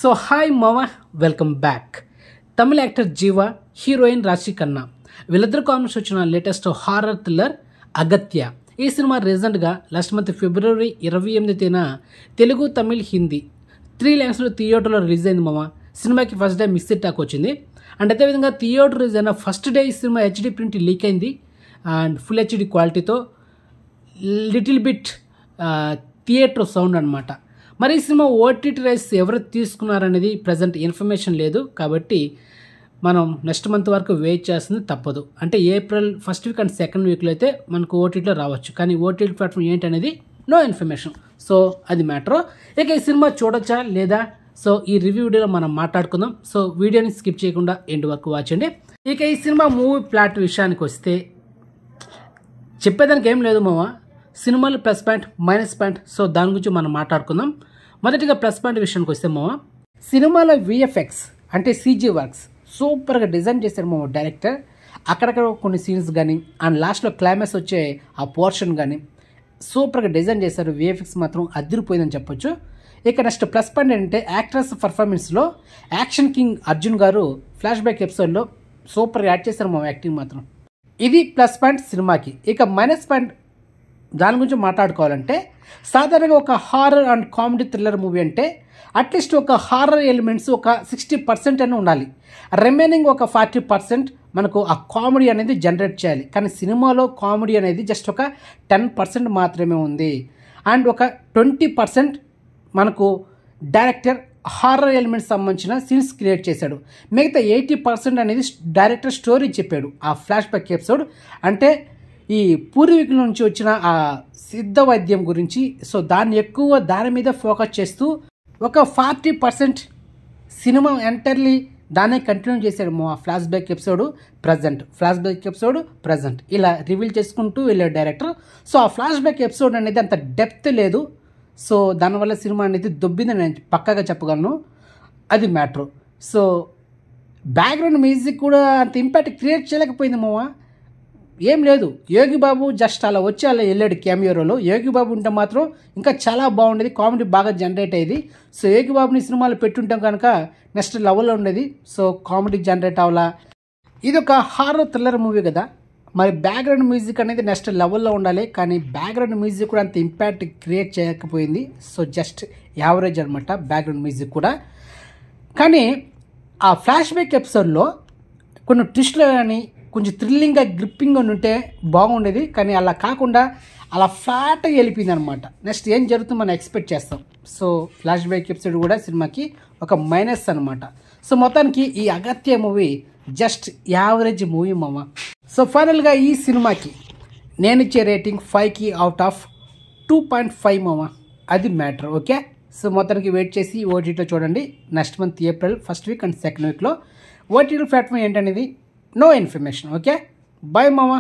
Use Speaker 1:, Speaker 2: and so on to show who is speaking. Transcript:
Speaker 1: So hi మామ, welcome back. తమిళ actor జీవ, heroine రాశి ఖన్నా వీళ్ళిద్దరు కాంబినేషన్ వచ్చిన లేటెస్ట్ హారర్ థ్రిల్లర్ అగత్య. ఈ సినిమా రీసెంట్గా లాస్ట్ మంత్ ఫిబ్రవరి 28న తెలుగు, తమిళ్, హిందీ 3 లాంగ్వేజ్లో థియేటర్లో రిలీజ్ అయింది మామ. సినిమాకి ఫస్ట్ డే మిక్స్డ్ టాక్ వచ్చింది. అండ్ అదేవిధంగా థియేటర్ రిలీజ్ అయిన ఫస్ట్ డే ఈ సినిమా హెచ్డి ప్రింట్ లీక్ అయింది అండ్ ఫుల్ హెచ్డి క్వాలిటీతో లిటిల్ బిట్ థియేటర్ సౌండ్ అనమాట. మరి ఈ సినిమా ఓటీటీ రైట్స్ ఎవరు తీసుకున్నారనేది ప్రజెంట్ ఇన్ఫర్మేషన్ లేదు. కాబట్టి మనం నెక్స్ట్ మంత్ వరకు వెయిట్ చేస్తుంది తప్పదు. అంటే April first week and second వీక్లో అయితే మనకు ఓటీటీలో రావచ్చు. కానీ ఓటీటీ ప్లాట్ఫామ్ ఏంటనేది నో ఇన్ఫర్మేషన్. సో అది మ్యాటర్. ఇక ఈ సినిమా చూడొచ్చా లేదా, సో ఈ రివ్యూ వీడియోలో మనం మాట్లాడుకుందాం. సో వీడియోని స్కిప్ చేయకుండా ఎండ్ వరకు వాచ్ అండి. ఇక ఈ సినిమా మూవీ ప్లాట్ విషయానికి వస్తే చెప్పేదానికి ఏం లేదు మామ. సినిమాలు plus point, minus point. So దాని గురించి మనం మాట్లాడుకుందాం. మొదటిగా ప్లస్ పాయింట్ విషయానికి వస్తే మామ, సినిమాలో విఎఫ్ఎక్స్ అంటే సీజీ వర్క్స్ సూపర్గా డిజైన్ చేశారు మామ డైరెక్టర్. అక్కడక్కడ కొన్ని సీన్స్ కానీ అండ్ లాస్ట్లో క్లైమాక్స్ వచ్చే ఆ పోర్షన్ కానీ సూపర్గా డిజైన్ చేశారు. విఎఫ్ఎక్స్ మాత్రం అదిరిపోయిందని చెప్పొచ్చు. ఇక నెక్స్ట్ ప్లస్ పాయింట్ ఏంటంటే యాక్ట్రెస్ పర్ఫార్మెన్స్లో యాక్షన్ కింగ్ అర్జున్ గారు ఫ్లాష్ బ్యాక్ ఎపిసోడ్లో సూపర్గా యాడ్ చేశారు మా యాక్టింగ్ మాత్రం. ఇది ప్లస్ పాయింట్ సినిమాకి. ఇక మైనస్ పాయింట్ దాని గురించి మాట్లాడుకోవాలంటే, సాధారణంగా ఒక horror and comedy thriller movie అంటే అట్లీస్ట్ ఒక హారర్ ఎలిమెంట్స్ ఒక 60% అని ఉండాలి. రిమైనింగ్ ఒక 40% మనకు ఆ కామెడీ అనేది జనరేట్ చేయాలి. కానీ సినిమాలో కామెడీ అనేది జస్ట్ ఒక 10% మాత్రమే ఉంది. అండ్ ఒక 20% మనకు డైరెక్టర్ హారర్ ఎలిమెంట్స్ సంబంధించిన సీన్స్ క్రియేట్ చేశాడు. మిగతా 80% అనేది డైరెక్టర్ స్టోరీ చెప్పాడు. ఆ ఫ్లాష్ బ్యాక్ ఎపిసోడ్ అంటే ఈ పూర్వీకుల నుంచి వచ్చిన ఆ సిద్ధ వైద్యం గురించి. సో దాన్ని ఎక్కువ దాని మీద ఫోకస్ చేస్తూ ఒక 40% సినిమా ఎంటర్లీ దాన్నే కంటిన్యూ చేశాడు ఆ ఫ్లాష్ బ్యాక్ ఎపిసోడ్ ప్రజెంట్ ఇలా రివీల్ చేసుకుంటూ వెళ్ళాడు డైరెక్టర్. సో ఆ ఫ్లాష్ బ్యాక్ ఎపిసోడ్ అనేది అంత డెప్త్ లేదు. సో దానివల్ల సినిమా అనేది దొబ్బిందని నేను పక్కాగా చెప్పగలను. అది మ్యాటర్. సో బ్యాక్గ్రౌండ్ మ్యూజిక్ కూడా అంత ఇంపాక్ట్ క్రియేట్ చేయలేకపోయింది మామ. ఏం లేదు, యోగి బాబు జస్ట్ అలా వచ్చి అలా వెళ్ళాడు కెమియోలో. యోగి బాబు ఉంటే మాత్రం ఇంకా చాలా బాగుండేది, కామెడీ బాగా జనరేట్ అయ్యేది. సో యోగి బాబుని సినిమాలు పెట్టుంటాం కనుక నెక్స్ట్ లెవెల్లో ఉండేది. సో కామెడీ జనరేట్ అవ్వాలా. ఇది ఒక హారర్ థ్రిల్లర్ మూవీ కదా, మరి బ్యాక్గ్రౌండ్ మ్యూజిక్ అనేది నెక్స్ట్ లెవెల్లో ఉండాలి. కానీ బ్యాక్గ్రౌండ్ మ్యూజిక్ కూడా అంత ఇంపాక్ట్ క్రియేట్ చేయకపోయింది. సో జస్ట్ యావరేజ్ అనమాట బ్యాక్గ్రౌండ్ మ్యూజిక్ కూడా. కానీ ఆ ఫ్లాష్ బ్యాక్ ఎపిసోడ్లో కొన్ని ట్విస్ట్లు కానీ కొంచెం థ్రిల్లింగ్గా గ్రిప్పింగ్గా ఉంటే బాగుండేది. కానీ అలా కాకుండా అలా ఫ్లాట్గా వెళ్ళిపోయింది అనమాట. నెక్స్ట్ ఏం జరుగుతుందో మనం ఎక్స్పెక్ట్ చేస్తాం. సో ఫ్లాష్ బ్యాక్ ఎపిసోడ్ కూడా సినిమాకి ఒక మైనస్ అనమాట. సో మొత్తానికి ఈ అగత్య మూవీ జస్ట్ యావరేజ్ మూవీ మామ. సో ఫైనల్గా ఈ సినిమాకి నేను ఇచ్చే రేటింగ్ 5కి అవుట్ ఆఫ్ 2.5 మామ. అది మ్యాటర్. ఓకే. సో మొత్తానికి వెయిట్ చేసి ఓటీటీలో చూడండి. Next month April first week and second వీక్లో. ఓటీటీ ప్లాట్ఫామ్ ఏంటనేది నో ఇన్ఫర్మేషన్. ఓకే, బాయ్ మామ.